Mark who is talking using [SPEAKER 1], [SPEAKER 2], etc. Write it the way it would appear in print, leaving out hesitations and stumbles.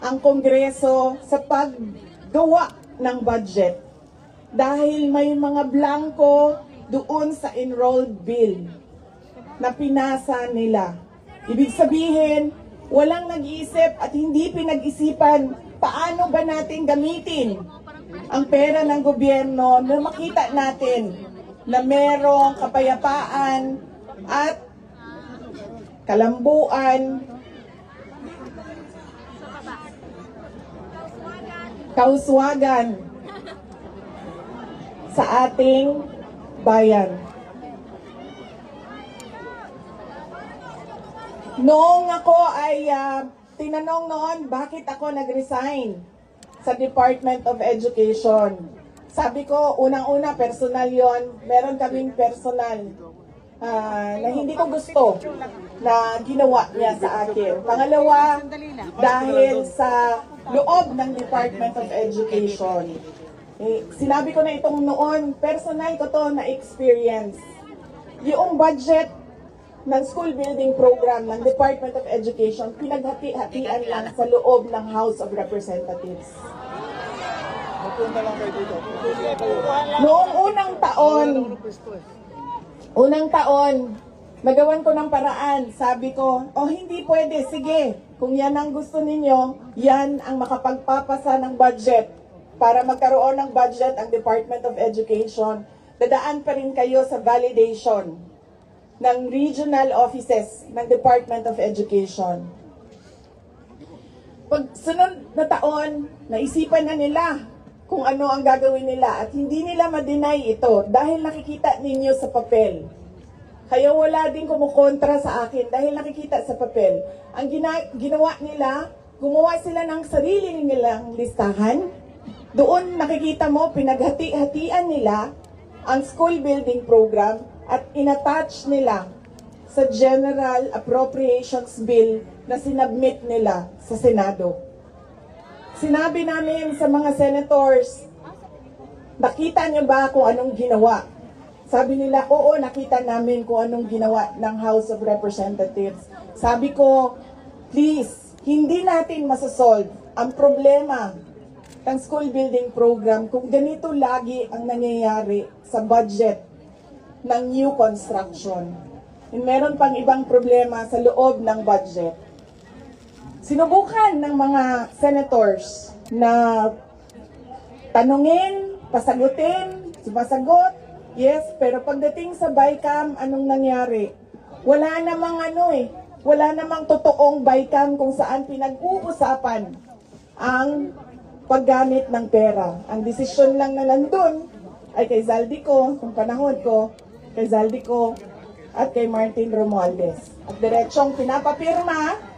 [SPEAKER 1] ang Kongreso sa paggawa ng budget dahil may mga blanco doon sa enrolled bill na pinasa nila. Ibig sabihin, walang nag-iisip at hindi pinag-isipan paano ba natin gamitin ang pera ng gobyerno na makita natin na merong kapayapaan at kalambuan, kauswagan sa ating bayan. Noong ako ay tinanong noon bakit ako nag-resign sa Department of Education. Sabi ko, unang-una, personal yon. Meron kaming personal na hindi ko gusto na ginawa niya sa akin. Pangalawa, dahil sa loob ng Department of Education. Sinabi ko na itong noon, personal ko to na experience. Yung budget ng school building program ng Department of Education, pinaghati-hatian lang sa loob ng House of Representatives. Noong unang taon, nagawan ko ng paraan. Sabi ko, hindi pwede, sige. Kung yan ang gusto ninyo, yan ang makapagpapasa ng budget. Para magkaroon ng budget ang Department of Education, dadaan pa rin kayo sa validation ng regional offices ng Department of Education. Pag sunod na taon, naisipan na nila kung ano ang gagawin nila at hindi nila ma-deny ito dahil nakikita ninyo sa papel. Kaya wala din kumukontra sa akin dahil nakikita sa papel. Ang ginawa nila, gumawa sila ng sarili nilang listahan. Doon nakikita mo, pinaghati-hatian nila ang school building program at inattach nila sa General Appropriations Bill na sinabmit nila sa Senado. Sinabi namin sa mga senators, nakita niyo ba kung anong ginawa? Sabi nila, oo, nakita namin kung anong ginawa ng House of Representatives. Sabi ko, please, hindi natin masasolve ang problema ng school building program kung ganito lagi ang nangyayari sa budget ng new construction. Meron pang ibang problema sa loob ng budget. Sinubukan ng mga senators na tanungin, pasagutin, sumasagot, yes, pero pagdating sa BICAM, anong nangyari? Wala namang totoong BICAM kung saan pinag-uusapan ang paggamit ng pera. Ang desisyon lang na nandun ay kay Zaldico, kung panahon ko, kay Zaldico at kay Martin Romualdez. At diretsong pinapapirma